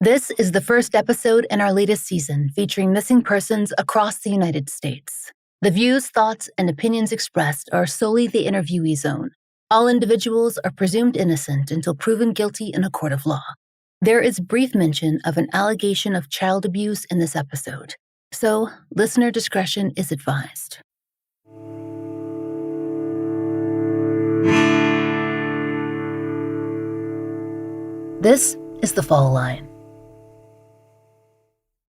This is the first episode in our latest season featuring missing persons across the United States. The views, thoughts, and opinions expressed are solely the interviewee's own. All individuals are presumed innocent until proven guilty in a court of law. There is brief mention of an allegation of child abuse in this episode, so listener discretion is advised. This is The Fall Line.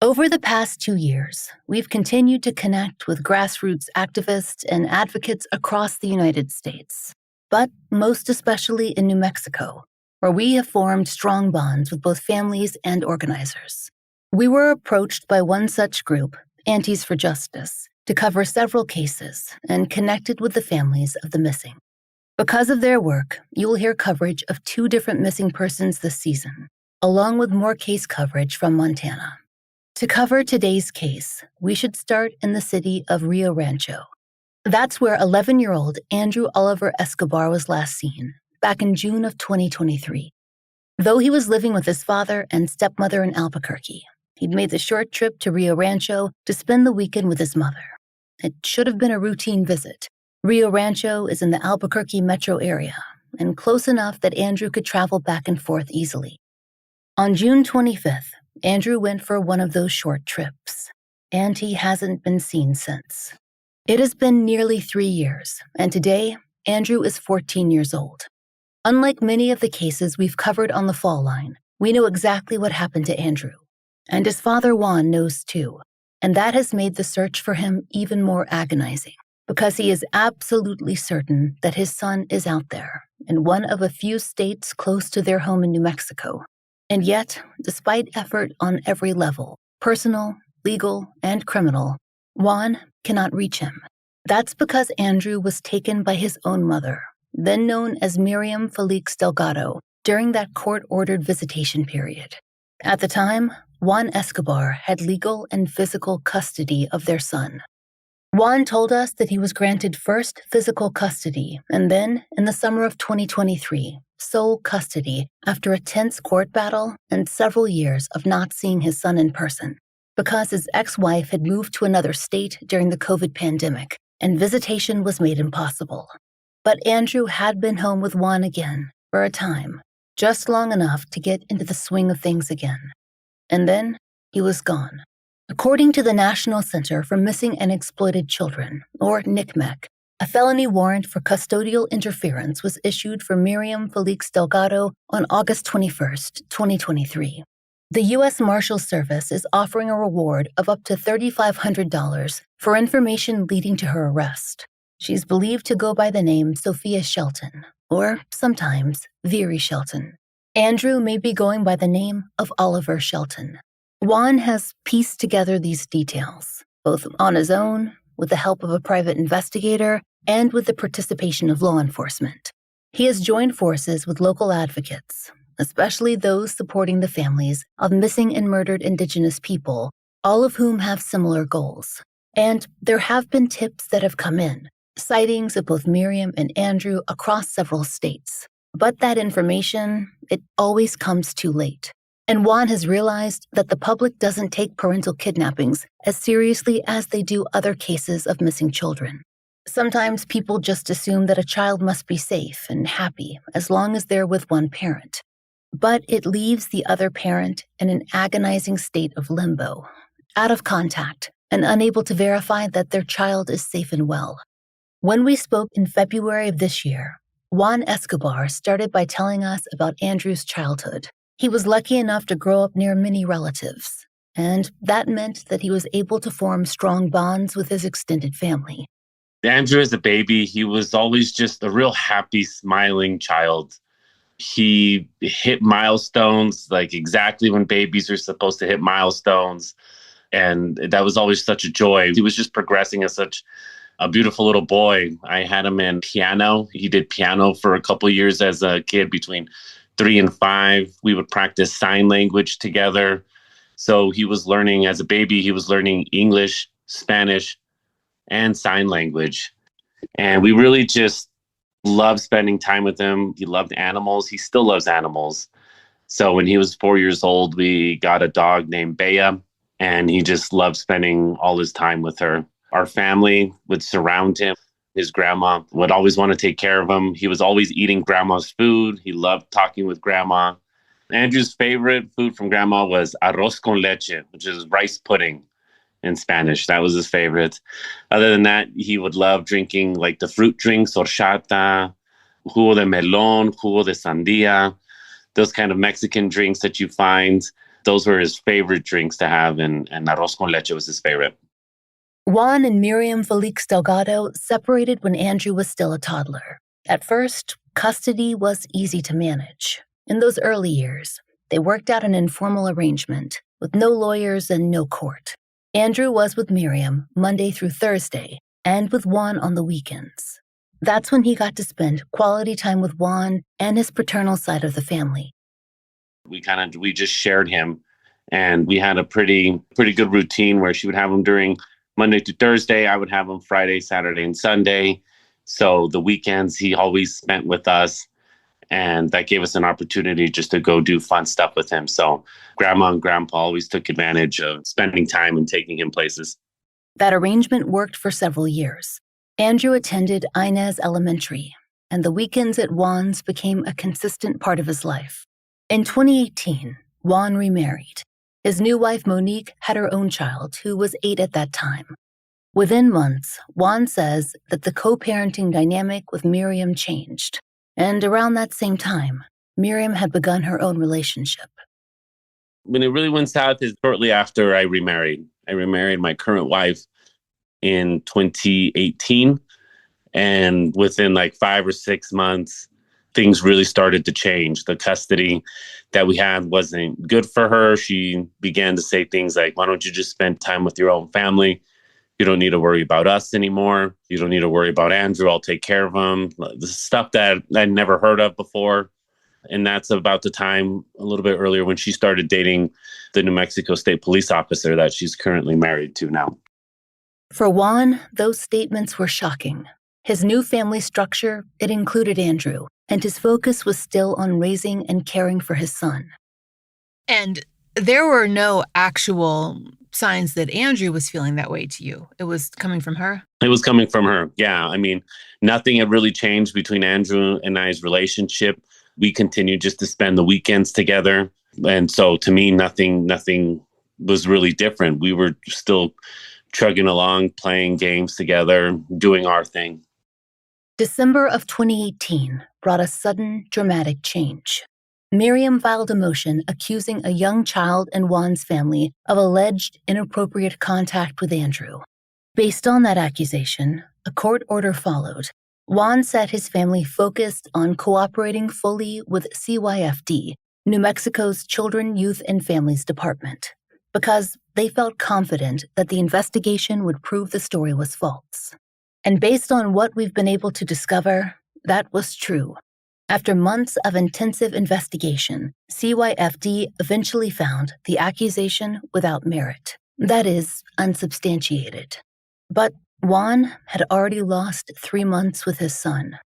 Over the past 2 years, we've continued to connect with grassroots activists and advocates across the United States, but most especially in New Mexico, where we have formed strong bonds with both families and organizers. We were approached by one such group, Aunties for Justice, to cover several cases and connected with the families of the missing. Because of their work, you'll hear coverage of 2 different missing persons this season, along with more case coverage from Montana. To cover today's case, we should start in the city of Rio Rancho. That's where 11-year-old Andrew Oliver Escobar was last seen, back in June of 2023. Though he was living with his father and stepmother in Albuquerque, he'd made the short trip to Rio Rancho to spend the weekend with his mother. It should have been a routine visit. Rio Rancho is in the Albuquerque metro area and close enough that Andrew could travel back and forth easily. On June 25th, Andrew went for one of those short trips, and he hasn't been seen since. It has been nearly 3 years, and today, Andrew is 14 years old. Unlike many of the cases we've covered on the Fall Line, we know exactly what happened to Andrew. And his father, Juan, knows too, and that has made the search for him even more agonizing, because he is absolutely certain that his son is out there, in one of a few states close to their home in New Mexico. And yet, despite effort on every level, personal, legal, and criminal, Juan cannot reach him. That's because Andrew was taken by his own mother, then known as Miriam Felix Delgado, during that court-ordered visitation period. At the time, Juan Escobar had legal and physical custody of their son. Juan told us that he was granted first physical custody and then, in the summer of 2023, sole custody after a tense court battle and several years of not seeing his son in person, because his ex-wife had moved to another state during the COVID pandemic and visitation was made impossible. But Andrew had been home with Juan again for a time, just long enough to get into the swing of things again. And then he was gone. According to the National Center for Missing and Exploited Children, or NCMEC, a felony warrant for custodial interference was issued for Miriam Felix Delgado on August 21, 2023. The U.S. Marshals Service is offering a reward of up to $3,500 for information leading to her arrest. She's believed to go by the name Sophia Shelton, or sometimes Veery Shelton. Andrew may be going by the name of Oliver Shelton. Juan has pieced together these details, both on his own, with the help of a private investigator, and with the participation of law enforcement. He has joined forces with local advocates, especially those supporting the families of missing and murdered Indigenous people, all of whom have similar goals. And there have been tips that have come in, sightings of both Miriam and Andrew across several states. But that information, it always comes too late. And Juan has realized that the public doesn't take parental kidnappings as seriously as they do other cases of missing children. Sometimes people just assume that a child must be safe and happy as long as they're with one parent. But it leaves the other parent in an agonizing state of limbo, out of contact, and unable to verify that their child is safe and well. When we spoke in February of this year, Juan Escobar started by telling us about Andrew's childhood. He was lucky enough to grow up near many relatives, and that meant that he was able to form strong bonds with his extended family. Andrew, as a baby, he was always just a real happy, smiling child. He hit milestones, like exactly when babies are supposed to hit milestones, and that was always such a joy. He was just progressing as such a beautiful little boy. I had him in piano. He did piano for a couple years as a kid between 3 and 5. We would practice sign language together. So he was learning, as a baby, he was learning English, Spanish, and sign language. And we really just loved spending time with him. He loved animals. He still loves animals. So when he was 4 years old, we got a dog named Bea, and he just loved spending all his time with her. Our family would surround him. His grandma would always want to take care of him. He was always eating grandma's food. He loved talking with grandma. Andrew's favorite food from grandma was arroz con leche, which is rice pudding in Spanish. That was his favorite. Other than that, he would love drinking like the fruit drinks, horchata, jugo de melón, jugo de sandía, those kind of Mexican drinks that you find. Those were his favorite drinks to have, and arroz con leche was his favorite. Juan and Miriam Felix Delgado separated when Andrew was still a toddler. At first, custody was easy to manage. In those early years, they worked out an informal arrangement with no lawyers and no court. Andrew was with Miriam Monday through Thursday and with Juan on the weekends. That's when he got to spend quality time with Juan and his paternal side of the family. We just shared him, and we had a pretty good routine where she would have him during Monday to Thursday. I would have him Friday, Saturday, and Sunday. So the weekends he always spent with us, and that gave us an opportunity just to go do fun stuff with him. So grandma and grandpa always took advantage of spending time and taking him places. That arrangement worked for several years. Andrew attended Inez Elementary, and the weekends at Juan's became a consistent part of his life. In 2018, Juan remarried. His new wife, Monique, had her own child, who was 8 at that time. Within months, Juan says that the co-parenting dynamic with Miriam changed. And around that same time, Miriam had begun her own relationship. When it really went south is shortly after I remarried. I remarried my current wife in 2018. And within like 5 or 6 months, things really started to change. The custody that we had wasn't good for her. She began to say things like, why don't you just spend time with your own family? You don't need to worry about us anymore. You don't need to worry about Andrew. I'll take care of him. The stuff that I'd never heard of before. And that's about the time, a little bit earlier, when she started dating the New Mexico State police officer that she's currently married to now. For Juan, those statements were shocking. His new family structure, it included Andrew, and his focus was still on raising and caring for his son. And there were no actual signs that Andrew was feeling that way to you. It was coming from her? It was coming from her, yeah. I mean, nothing had really changed between Andrew and I's relationship. We continued just to spend the weekends together. And so to me, nothing was really different. We were still chugging along, playing games together, doing our thing. December of 2018 brought a sudden, dramatic change. Miriam filed a motion accusing a young child in Juan's family of alleged inappropriate contact with Andrew. Based on that accusation, a court order followed. Juan said his family focused on cooperating fully with CYFD, New Mexico's Children, Youth, and Families Department, because they felt confident that the investigation would prove the story was false. And based on what we've been able to discover, that was true. After months of intensive investigation, CYFD eventually found the accusation without merit. That is, unsubstantiated. But Juan had already lost 3 months with his son.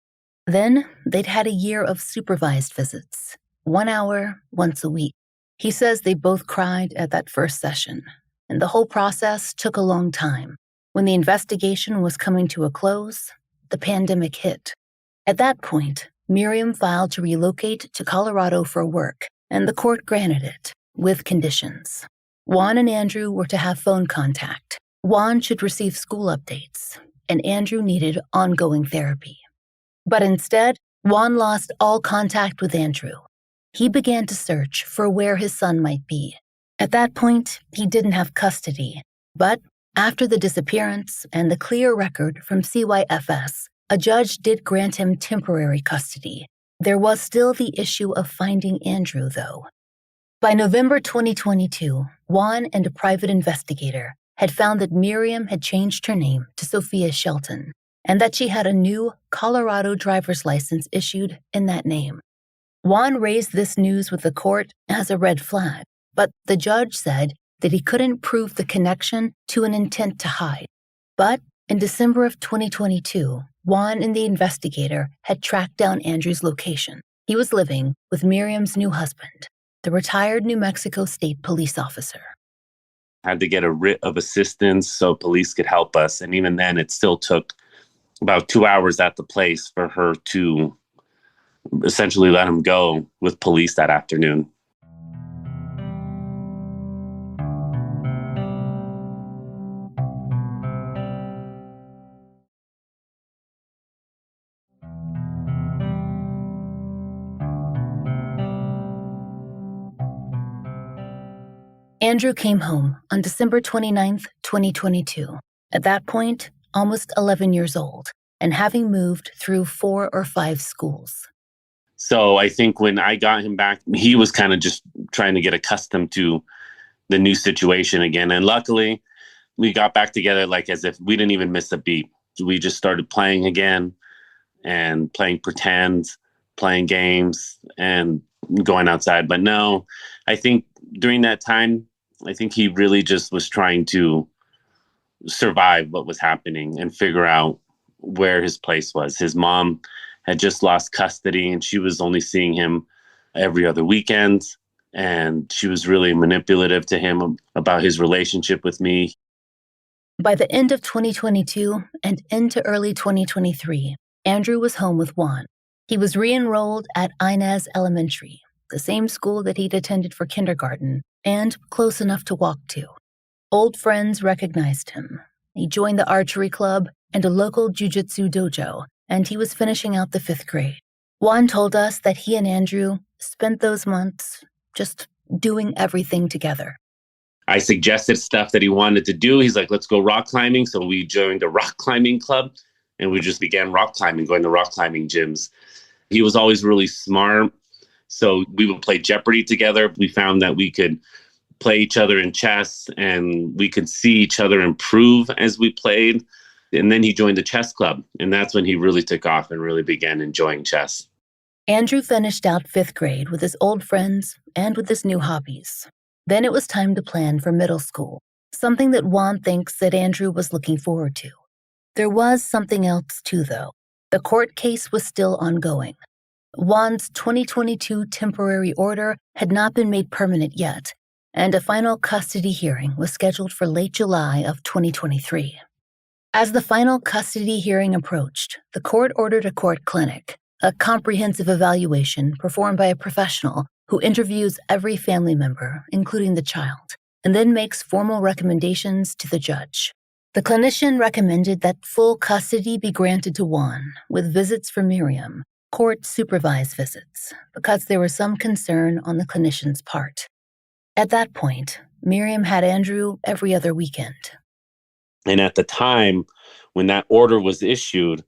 Then they'd had a year of supervised visits, 1 hour once a week. He says they both cried at that first session, and the whole process took a long time. When the investigation was coming to a close, the pandemic hit. At that point, Miriam filed to relocate to Colorado for work, and the court granted it, with conditions. Juan and Andrew were to have phone contact. Juan should receive school updates, and Andrew needed ongoing therapy. But instead, Juan lost all contact with Andrew. He began to search for where his son might be. At that point, he didn't have custody, but after the disappearance and the clear record from CYFS, a judge did grant him temporary custody. There was still the issue of finding Andrew, though. By November 2022, Juan and a private investigator had found that Miriam had changed her name to Sophia Shelton, and that she had a new Colorado driver's license issued in that name. Juan raised this news with the court as a red flag, but the judge said that he couldn't prove the connection to an intent to hide. But in December of 2022, Juan and the investigator had tracked down Andrew's location. He was living with Miriam's new husband. the retired New Mexico State police officer. Had to get a writ of assistance so police could help us. And even then, it still took about 2 hours at the place for her to essentially let him go with police that afternoon. Andrew came home on December 29th, 2022. At that point, almost 11 years old, and having moved through 4 or 5 schools. So I think when I got him back, he was kind of just trying to get accustomed to the new situation again. And luckily, we got back together like as if we didn't even miss a beat. We just started playing again and playing pretend, playing games and going outside. But no, I think during that time, I think he really just was trying to survive what was happening and figure out where his place was. His mom had just lost custody and she was only seeing him every other weekend. And she was really manipulative to him about his relationship with me. By the end of 2022 and into early 2023, Andrew was home with Juan. He was re-enrolled at Inez Elementary, the same school that he'd attended for kindergarten, and close enough to walk to. Old friends recognized him. He joined the archery club and a local jiu-jitsu dojo, and he was finishing out the 5th grade. Juan told us that he and Andrew spent those months just doing everything together. I suggested stuff that he wanted to do. He's like, let's go rock climbing. So we joined a rock climbing club and we just began rock climbing, going to rock climbing gyms. He was always really smart. So we would play Jeopardy together. We found that we could play each other in chess and we could see each other improve as we played. And then he joined the chess club. And that's when he really took off and really began enjoying chess. Andrew finished out 5th grade with his old friends and with his new hobbies. Then it was time to plan for middle school, something that Juan thinks that Andrew was looking forward to. There was something else too, though. The court case was still ongoing. Juan's 2022 temporary order had not been made permanent yet, and a final custody hearing was scheduled for late July of 2023. As the final custody hearing approached, the court ordered a court clinic, a comprehensive evaluation performed by a professional who interviews every family member, including the child, and then makes formal recommendations to the judge. The clinician recommended that full custody be granted to Juan, with visits for Miriam, court-supervised visits, because there was some concern on the clinician's part. At that point, Miriam had Andrew every other weekend. And at the time when that order was issued,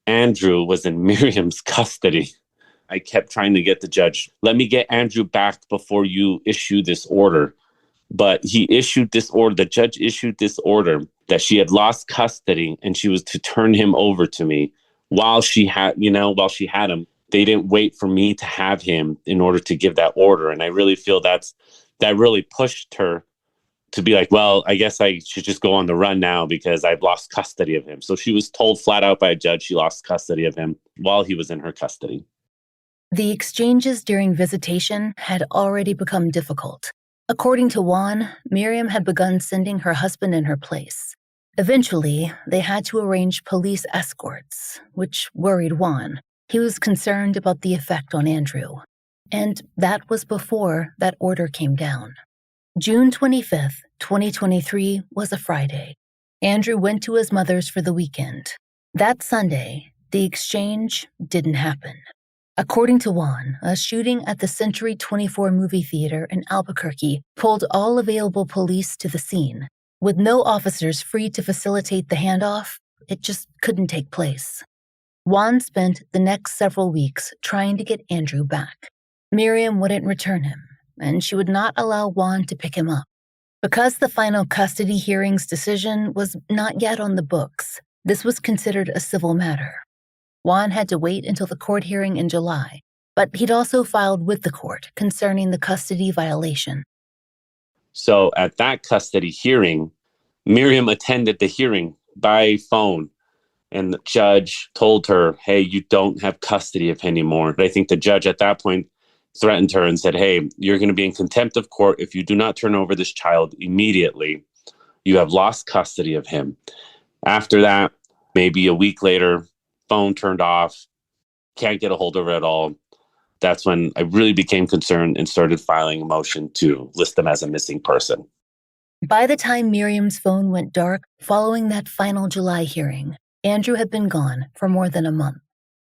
Andrew was in Miriam's custody. I kept trying to get the judge, let me get Andrew back before you issue this order. But he issued this order, the judge issued this order that she had lost custody and she was to turn him over to me while she had him. They didn't wait for me to have him in order to give that order. And I really feel that really pushed her to be like, well, I guess I should just go on the run now because I've lost custody of him. So she was told flat out by a judge she lost custody of him while he was in her custody. The exchanges during visitation had already become difficult. According to Juan, Miriam had begun sending her husband in her place. Eventually, they had to arrange police escorts, which worried Juan. He was concerned about the effect on Andrew. And that was before that order came down. June 25th, 2023 was a Friday. Andrew went to his mother's for the weekend. That Sunday, the exchange didn't happen. According to Juan, a shooting at the Century 24 movie theater in Albuquerque pulled all available police to the scene. With no officers free to facilitate the handoff, it just couldn't take place. Juan spent the next several weeks trying to get Andrew back. Miriam wouldn't return him, and she would not allow Juan to pick him up. Because the final custody hearing's decision was not yet on the books, this was considered a civil matter. Juan had to wait until the court hearing in July, but he'd also filed with the court concerning the custody violation. So at that custody hearing, Miriam attended the hearing by phone, and the judge told her, hey, you don't have custody of him anymore. But I think the judge at that point threatened her and said, hey, you're going to be in contempt of court if you do not turn over this child immediately. You have lost custody of him. After that, maybe a week later, phone turned off, can't get a hold of her at all. That's when I really became concerned and started filing a motion to list them as a missing person. By the time Miriam's phone went dark following that final July hearing, Andrew had been gone for more than a month.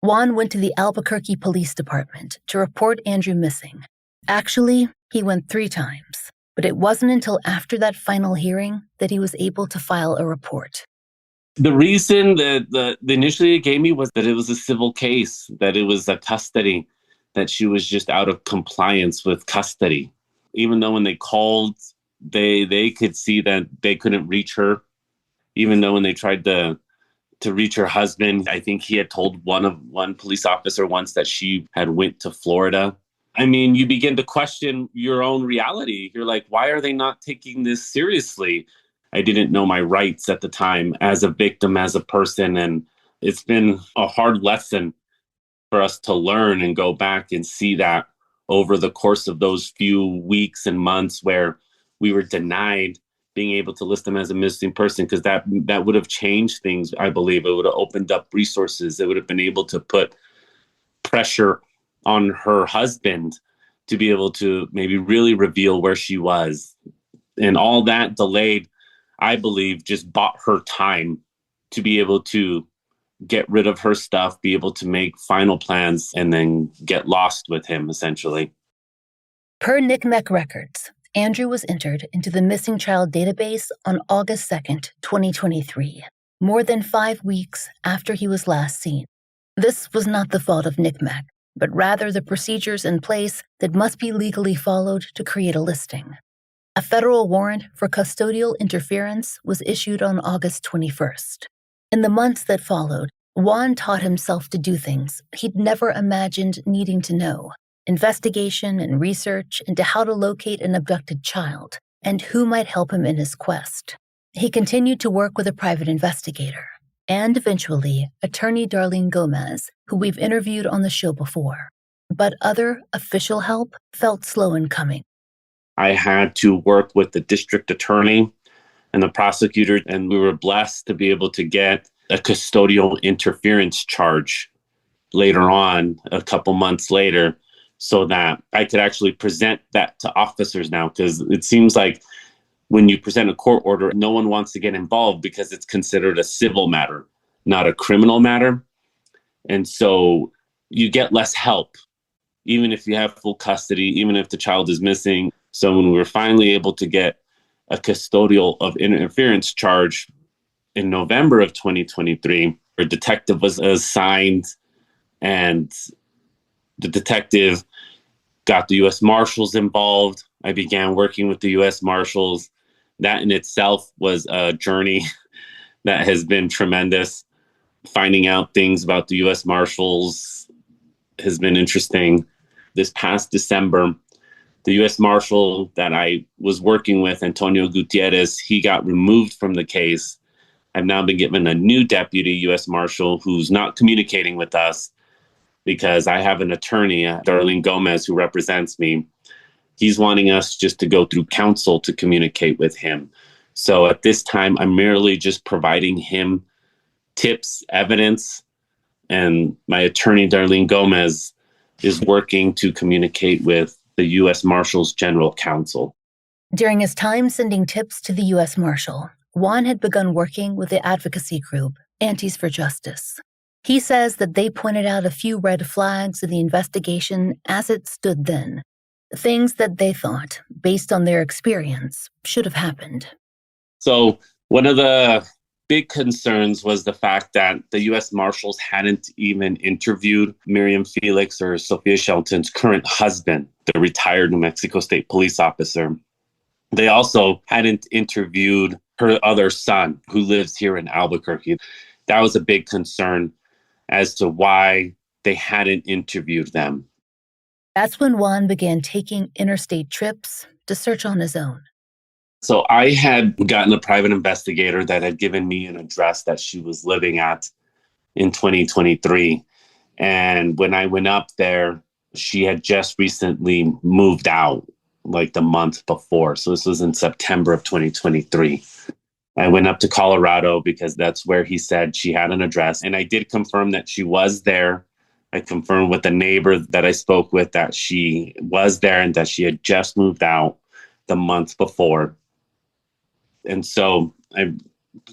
Juan went to the Albuquerque Police Department to report Andrew missing. Actually, he went 3 times, but it wasn't until after that final hearing that he was able to file a report. The reason that initially it gave me was that it was a civil case, that it was a custody, that she was just out of compliance with custody. Even though when they called, they could see that they couldn't reach her. Even though when they tried to reach her husband, I think he had told one police officer once that she had went to Florida. I mean, you begin to question your own reality. You're like, why are they not taking this seriously? I didn't know my rights at the time as a victim, as a person. And it's been a hard lesson for us to learn and go back and see that over the course of those few weeks and months where we were denied being able to list them as a missing person, because that would have changed things. I believe it would have opened up resources. It would have been able to put pressure on her husband to be able to maybe really reveal where she was. And all that delayed, I believe, just bought her time to be able to get rid of her stuff, be able to make final plans, and then get lost with him, essentially. Per NCMEC records, Andrew was entered into the missing child database on August 2nd, 2023, more than 5 weeks after he was last seen. This was not the fault of NCMEC, but rather the procedures in place that must be legally followed to create a listing. A federal warrant for custodial interference was issued on August 21st. In the months that followed, Juan taught himself to do things he'd never imagined needing to know: investigation and research into how to locate an abducted child and who might help him in his quest. He continued to work with a private investigator and eventually attorney Darlene Gomez, who we've interviewed on the show before. But other official help felt slow in coming. I had to work with the district attorney and the prosecutor, and we were blessed to be able to get a custodial interference charge later on, a couple months later, so that I could actually present that to officers now, because it seems like when you present a court order, no one wants to get involved because it's considered a civil matter, not a criminal matter. And so you get less help, even if you have full custody, even if the child is missing. So when we were finally able to get a custodial of interference charge in November of 2023, a detective was assigned, and the detective got the U.S. Marshals involved. I began working with the U.S. Marshals. That in itself was a journey that has been tremendous. Finding out things about the U.S. Marshals has been interesting. This past December, the U.S. Marshal that I was working with, Antonio Gutierrez, he got removed from the case. I've now been given a new deputy U.S. Marshal who's not communicating with us because I have an attorney, Darlene Gomez, who represents me. He's wanting us just to go through counsel to communicate with him. So at this time, I'm merely just providing him tips, evidence, and my attorney, Darlene Gomez, is working to communicate with the U.S. Marshals General Counsel. During his time sending tips to the U.S. Marshal, Juan had begun working with the advocacy group, Aunties for Justice. He says that they pointed out a few red flags in the investigation as it stood then, things that they thought, based on their experience, should have happened. So one of the big concerns was the fact that the U.S. Marshals hadn't even interviewed Miriam Felix or Sophia Shelton's current husband, the retired New Mexico State police officer. They also hadn't interviewed her other son, who lives here in Albuquerque. That was a big concern as to why they hadn't interviewed them. That's when Juan began taking interstate trips to search on his own. So I had gotten a private investigator that had given me an address that she was living at in 2023. And when I went up there, She had just recently moved out like the month before. So this was in September of 2023. I went up to Colorado because that's where he said she had an address. And I did confirm that she was there. I confirmed with the neighbor that I spoke with that she was there and that she had just moved out the month before. And so I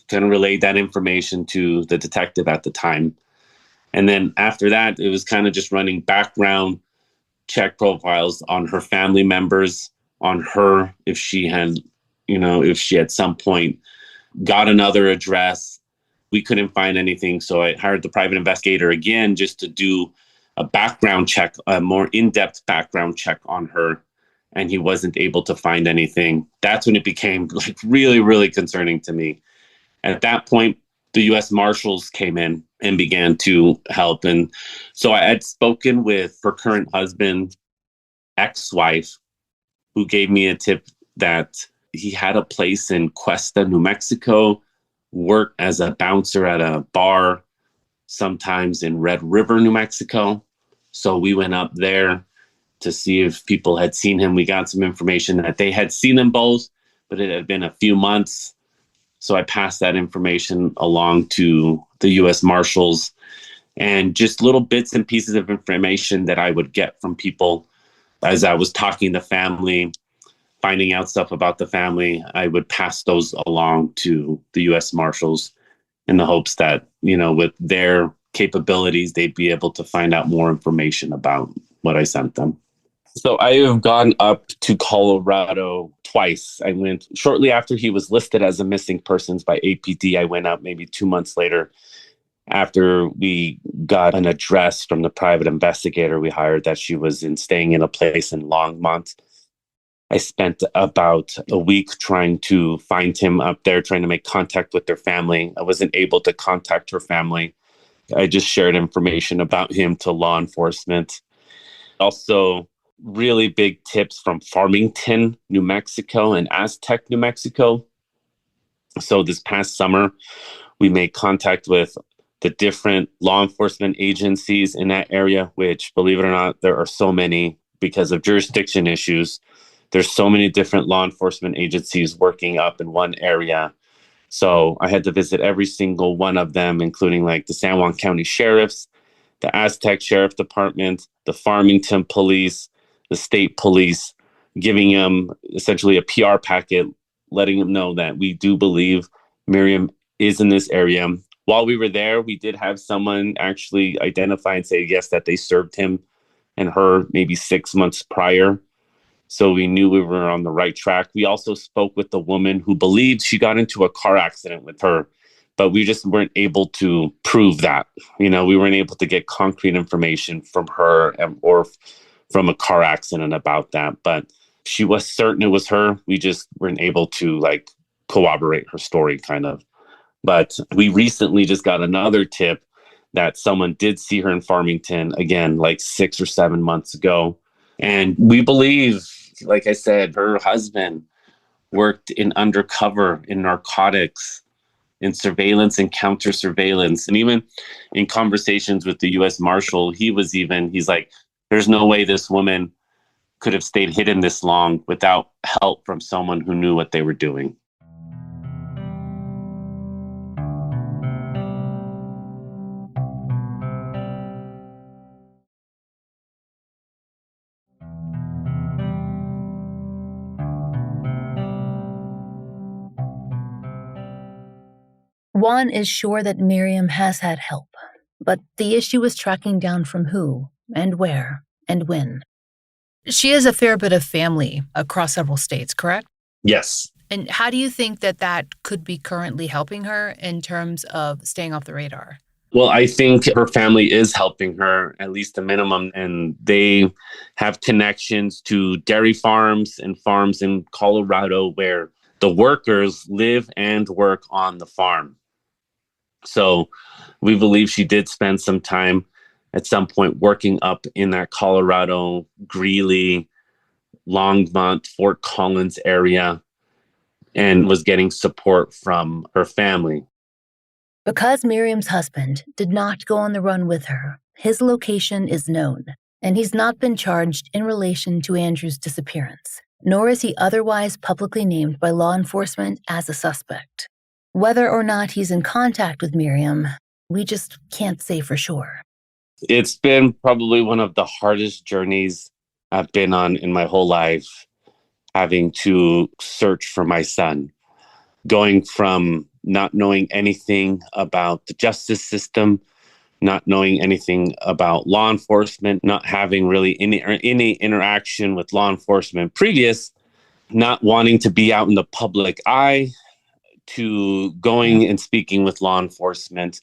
kind of relayed that information to the detective at the time. And then after that, it was kind of just running background check profiles on her family members, on her, if she had, if she at some point got another address. We couldn't find anything. So I hired the private investigator again just to do a background check, a more in-depth background check on her. And he wasn't able to find anything. That's when it became like really, really concerning to me. At that point, the U.S. Marshals came in and began to help. And so I had spoken with her current husband, ex-wife, who gave me a tip that he had a place in Cuesta, New Mexico, worked as a bouncer at a bar, sometimes in Red River, New Mexico. So we went up there to see if people had seen him. We got some information that they had seen them both, but it had been a few months. So I passed that information along to the U.S. Marshals, and just little bits and pieces of information that I would get from people as I was talking to family, finding out stuff about the family. I would pass those along to the U.S. Marshals in the hopes that, with their capabilities, they'd be able to find out more information about what I sent them. So I have gone up to Colorado twice. I went shortly after he was listed as a missing persons by APD. I went up maybe 2 months later after we got an address from the private investigator we hired that she was staying in a place in Longmont. I spent about a week trying to find him up there, trying to make contact with their family. I wasn't able to contact her family. I just shared information about him to law enforcement. Also, really big tips from Farmington, New Mexico, and Aztec, New Mexico. So this past summer, we made contact with the different law enforcement agencies in that area, which, believe it or not, there are so many because of jurisdiction issues. There's so many different law enforcement agencies working up in one area. So I had to visit every single one of them, including like the San Juan County Sheriffs, the Aztec Sheriff Department, the Farmington Police, the state police, giving them essentially a PR packet, letting them know that we do believe Miriam is in this area. While we were there, we did have someone actually identify and say, yes, that they served him and her maybe 6 months prior. So we knew we were on the right track. We also spoke with the woman who believed she got into a car accident with her, but we just weren't able to prove that. We weren't able to get concrete information from her or from a car accident about that. But she was certain it was her. We just weren't able to corroborate her story kind of. But we recently just got another tip that someone did see her in Farmington, again, like 6 or 7 months ago. And we believe, like I said, her husband worked in undercover, in narcotics, in surveillance and counter surveillance. And even in conversations with the U.S. Marshal, he's like, there's no way this woman could have stayed hidden this long without help from someone who knew what they were doing. Juan is sure that Miriam has had help, but the issue is tracking down from who and where and when. She has a fair bit of family across several states, correct? Yes. And how do you think that could be currently helping her in terms of staying off the radar? Well, I think her family is helping her, at least a minimum, and they have connections to dairy farms and farms in Colorado where the workers live and work on the farm. So we believe she did spend some time at some point working up in that Colorado, Greeley, Longmont, Fort Collins area, and was getting support from her family. Because Miriam's husband did not go on the run with her, his location is known, and he's not been charged in relation to Andrew's disappearance, nor is he otherwise publicly named by law enforcement as a suspect. Whether or not he's in contact with Miriam, we just can't say for sure. It's been probably one of the hardest journeys I've been on in my whole life, having to search for my son, going from not knowing anything about the justice system, not knowing anything about law enforcement, not having really any interaction with law enforcement previous, not wanting to be out in the public eye, to going and speaking with law enforcement,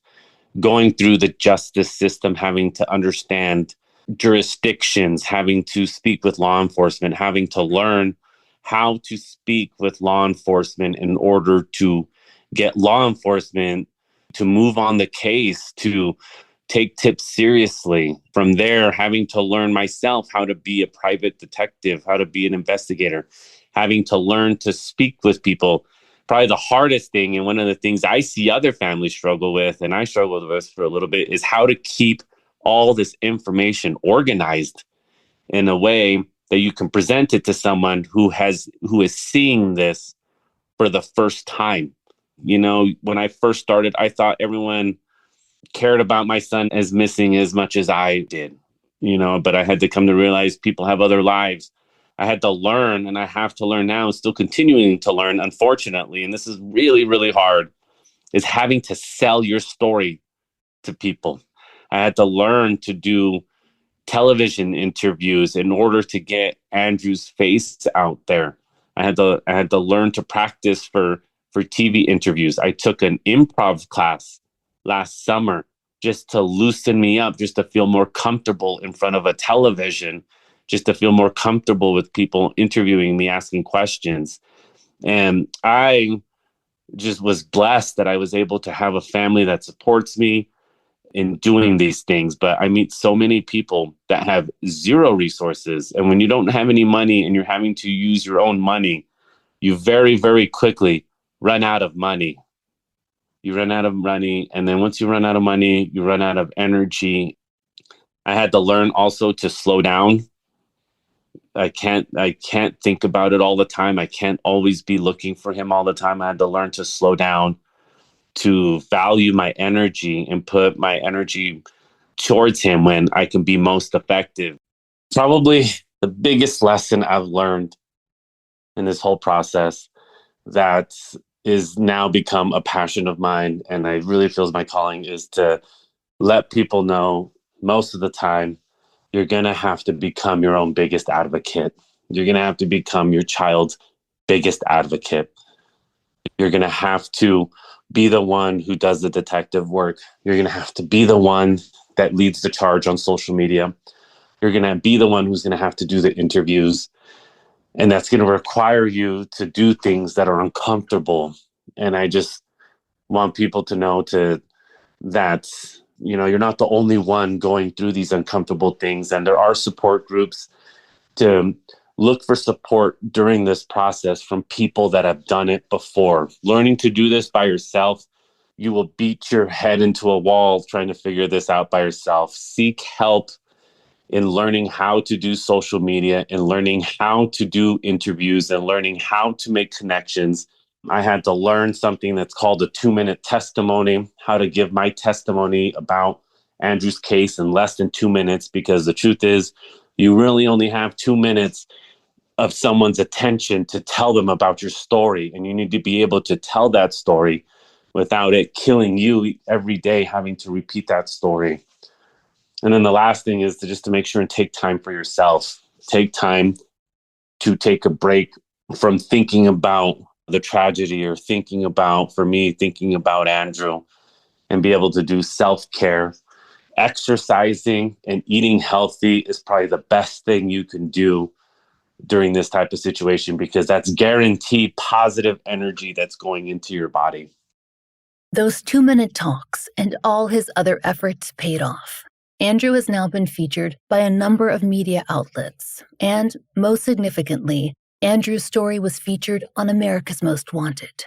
going through the justice system, having to understand jurisdictions, having to speak with law enforcement, having to learn how to speak with law enforcement in order to get law enforcement to move on the case, to take tips seriously. From there, having to learn myself how to be a private detective, how to be an investigator, having to learn to speak with people. Probably the hardest thing, and one of the things I see other families struggle with, and I struggled with for a little bit, is how to keep all this information organized in a way that you can present it to someone who is seeing this for the first time. You know, when I first started, I thought everyone cared about my son as missing as much as I did, but I had to come to realize people have other lives. I had to learn, and I have to learn now, still continuing to learn, unfortunately. And this is really, really hard, is having to sell your story to people. I had to learn to do television interviews in order to get Andrew's face out there. I had to learn to practice for TV interviews. I took an improv class last summer just to loosen me up, just to feel more comfortable in front of a television, just to feel more comfortable with people interviewing me, asking questions. And I just was blessed that I was able to have a family that supports me in doing these things. But I meet so many people that have zero resources. And when you don't have any money and you're having to use your own money, you very, very quickly run out of money. You run out of money. And then once you run out of money, you run out of energy. I had to learn also to slow down. I can't think about it all the time. I can't always be looking for him all the time. I had to learn to slow down, to value my energy and put my energy towards him when I can be most effective. Probably the biggest lesson I've learned in this whole process that is now become a passion of mine, and I really feels my calling, is to let people know most of the time you're going to have to become your own biggest advocate. You're going to have to become your child's biggest advocate. You're going to have to be the one who does the detective work. You're going to have to be the one that leads the charge on social media. You're going to be the one who's going to have to do the interviews. And that's going to require you to do things that are uncomfortable. And I just want people to know that, you're not the only one going through these uncomfortable things. And there are support groups. To look for support during this process from people that have done it before. Learning to do this by yourself, you will beat your head into a wall trying to figure this out by yourself. Seek help in learning how to do social media and learning how to do interviews and learning how to make connections. I had to learn something that's called a 2-minute testimony, how to give my testimony about Andrew's case in less than 2 minutes, because the truth is, you really only have 2 minutes of someone's attention to tell them about your story. And you need to be able to tell that story without it killing you every day having to repeat that story. And then the last thing is to make sure and take time for yourself. Take time to take a break from thinking about the tragedy or thinking about Andrew, and be able to do self-care. Exercising and eating healthy is probably the best thing you can do during this type of situation, because that's guaranteed positive energy that's going into your body. Those 2-minute talks and all his other efforts paid off. Andrew has now been featured by a number of media outlets, and most significantly, Andrew's story was featured on America's Most Wanted.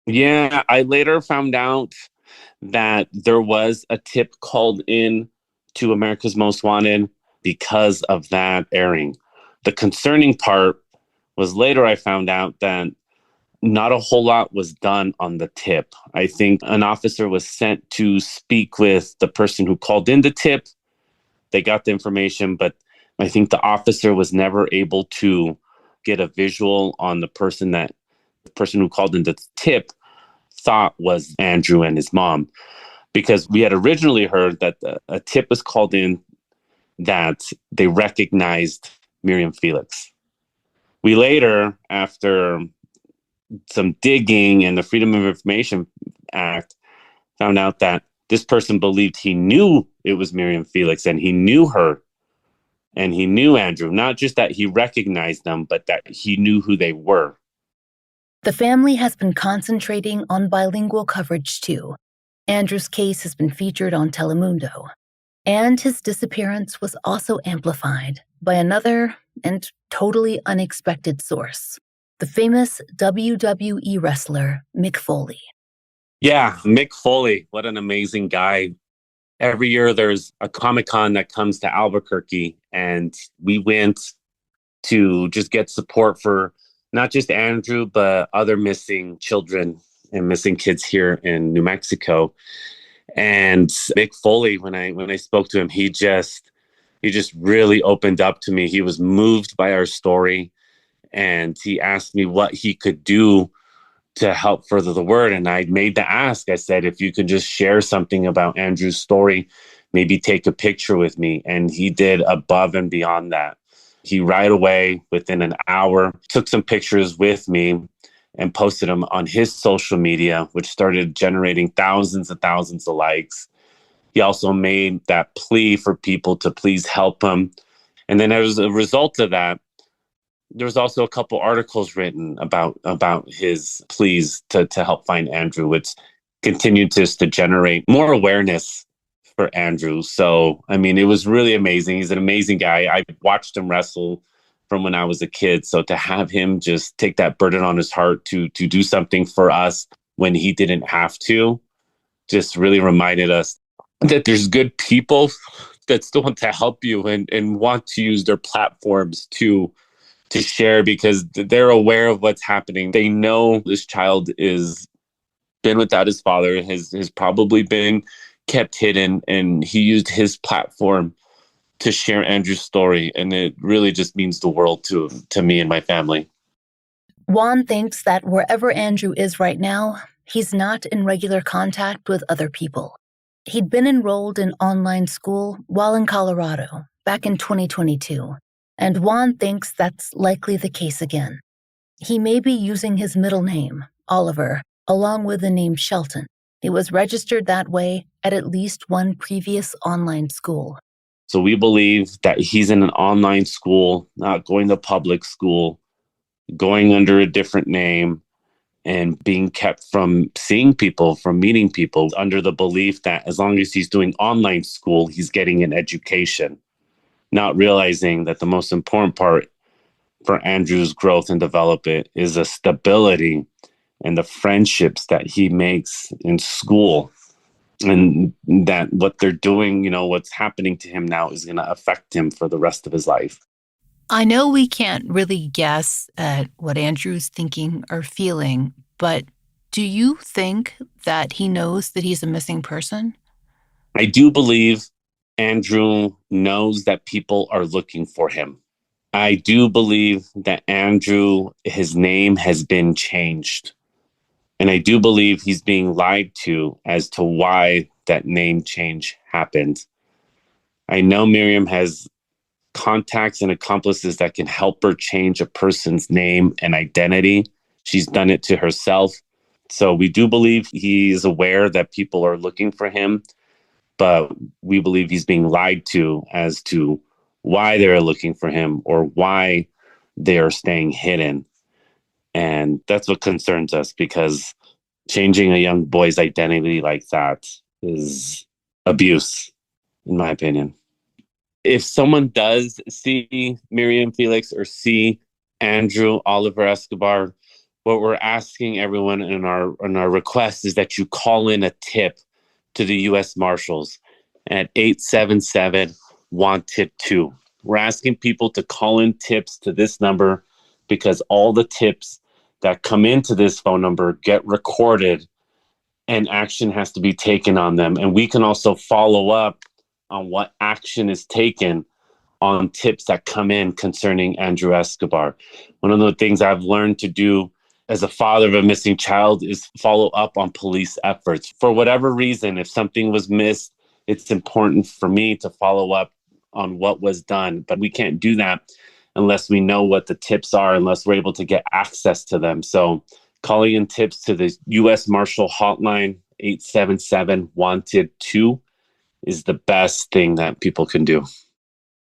Yeah, I later found out that there was a tip called in to America's Most Wanted because of that airing. The concerning part was later I found out that not a whole lot was done on the tip. I think an officer was sent to speak with the person who called in the tip. They got the information, but I think the officer was never able to get a visual on the person who called in the tip thought was Andrew and his mom. Because we had originally heard that a tip was called in that they recognized Miriam Felix. We later, after some digging and the Freedom of Information Act, found out that this person believed he knew it was Miriam Felix and he knew her and he knew Andrew. Not just that he recognized them, but that he knew who they were. The family has been concentrating on bilingual coverage too. Andrew's case has been featured on Telemundo, and his disappearance was also amplified by another and totally unexpected source, the famous WWE wrestler Mick Foley. Yeah, Mick Foley, what an amazing guy. Every year there's a Comic-Con that comes to Albuquerque, and we went to just get support for not just Andrew, but other missing children and missing kids here in New Mexico. And Mick Foley, when I spoke to him, he just really opened up to me. He was moved by our story, and he asked me what he could do to help further the word. And I made the ask. I said, if you could just share something about Andrew's story, maybe take a picture with me. And he did above and beyond that. He right away, within an hour, took some pictures with me and posted them on his social media, which started generating thousands and thousands of likes. He also made that plea for people to please help him. And then as a result of that, there was also a couple articles written about his pleas to help find Andrew, which continued to generate more awareness for Andrew. So, I mean, it was really amazing. He's an amazing guy. I watched him wrestle from when I was a kid. So to have him just take that burden on his heart to do something for us when he didn't have to, just really reminded us that there's good people that still want to help you and want to use their platforms to share, because they're aware of what's happening. They know this child is been without his father, has probably been kept hidden, and he used his platform to share Andrew's story. And it really just means the world to me and my family. Juan thinks that wherever Andrew is right now, he's not in regular contact with other people. He'd been enrolled in online school while in Colorado back in 2022, and Juan thinks that's likely the case again. He may be using his middle name, Oliver, along with the name Shelton. He was registered that way at least one previous online school. So we believe that he's in an online school, not going to public school, going under a different name, and being kept from seeing people, from meeting people, under the belief that as long as he's doing online school, he's getting an education, not realizing that the most important part for Andrew's growth and development is the stability and the friendships that he makes in school. And that what they're doing, what's happening to him now is going to affect him for the rest of his life. I know we can't really guess at what Andrew's thinking or feeling, but do you think that he knows that he's a missing person? I do believe Andrew knows that people are looking for him. I do believe that Andrew, his name has been changed. And I do believe he's being lied to as to why that name change happened. I know Miriam has contacts and accomplices that can help her change a person's name and identity. She's done it to herself. So we do believe he is aware that people are looking for him, but we believe he's being lied to as to why they're looking for him or why they are staying hidden. And that's what concerns us, because changing a young boy's identity like that is abuse, in my opinion. If someone does see Miriam Felix or see Andrew Oliver Escobar, what we're asking everyone in our request is that you call in a tip to the U.S. Marshals at 877 want tip 2. We're asking people to call in tips to this number because all the tips that come into this phone number get recorded and action has to be taken on them. And we can also follow up on what action is taken on tips that come in concerning Andrew Escobar. One of the things I've learned to do as a father of a missing child is follow up on police efforts. For whatever reason, if something was missed, it's important for me to follow up on what was done. But we can't do that unless we know what the tips are, unless we're able to get access to them. So calling in tips to the U.S. Marshal hotline, 877-WANTED-2, is the best thing that people can do.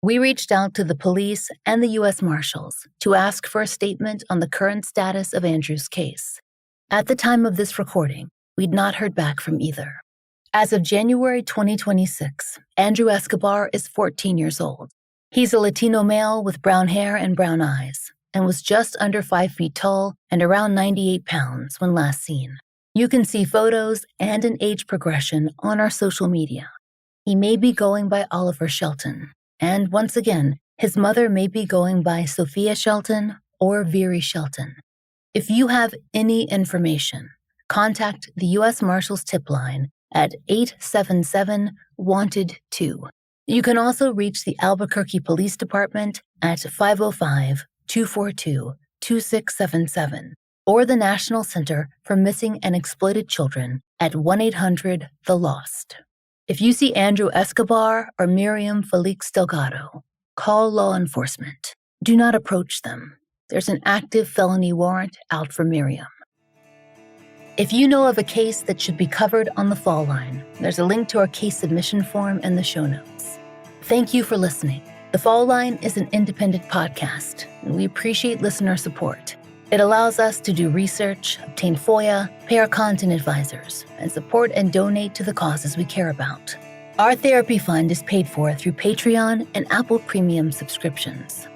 We reached out to the police and the U.S. Marshals to ask for a statement on the current status of Andrew's case. At the time of this recording, we'd not heard back from either. As of January 2026, Andrew Escobar is 14 years old. He's a Latino male with brown hair and brown eyes, and was just under 5 feet tall and around 98 pounds when last seen. You can see photos and an age progression on our social media. He may be going by Oliver Shelton. And once again, his mother may be going by Sophia Shelton or Viri Shelton. If you have any information, contact the U.S. Marshals tip line at 877-WANTED-2. You can also reach the Albuquerque Police Department at 505-242-2677 or the National Center for Missing and Exploited Children at 1-800-THE-LOST. If you see Andrew Escobar or Miriam Felix Delgado, call law enforcement. Do not approach them. There's an active felony warrant out for Miriam. If you know of a case that should be covered on the Fall Line, there's a link to our case submission form in the show notes. Thank you for listening. The Fall Line is an independent podcast, and we appreciate listener support. It allows us to do research, obtain FOIA, pay our content advisors, and support and donate to the causes we care about. Our therapy fund is paid for through Patreon and Apple Premium subscriptions.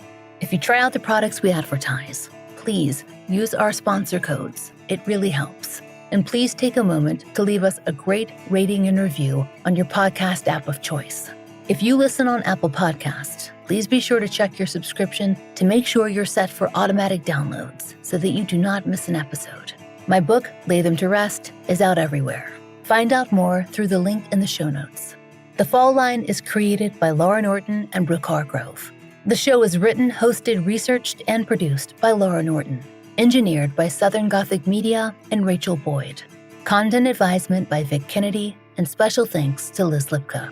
If you try out the products we advertise, please use our sponsor codes. It really helps. And please take a moment to leave us a great rating and review on your podcast app of choice. If you listen on Apple Podcasts, please be sure to check your subscription to make sure you're set for automatic downloads so that you do not miss an episode. My book, Lay Them to Rest, is out everywhere. Find out more through the link in the show notes. The Fall Line is created by Laura Norton and Brooke Hargrove. The show is written, hosted, researched, and produced by Laura Norton. Engineered by Southern Gothic Media and Rachel Boyd. Content advisement by Vic Kennedy, and special thanks to Liz Lipka.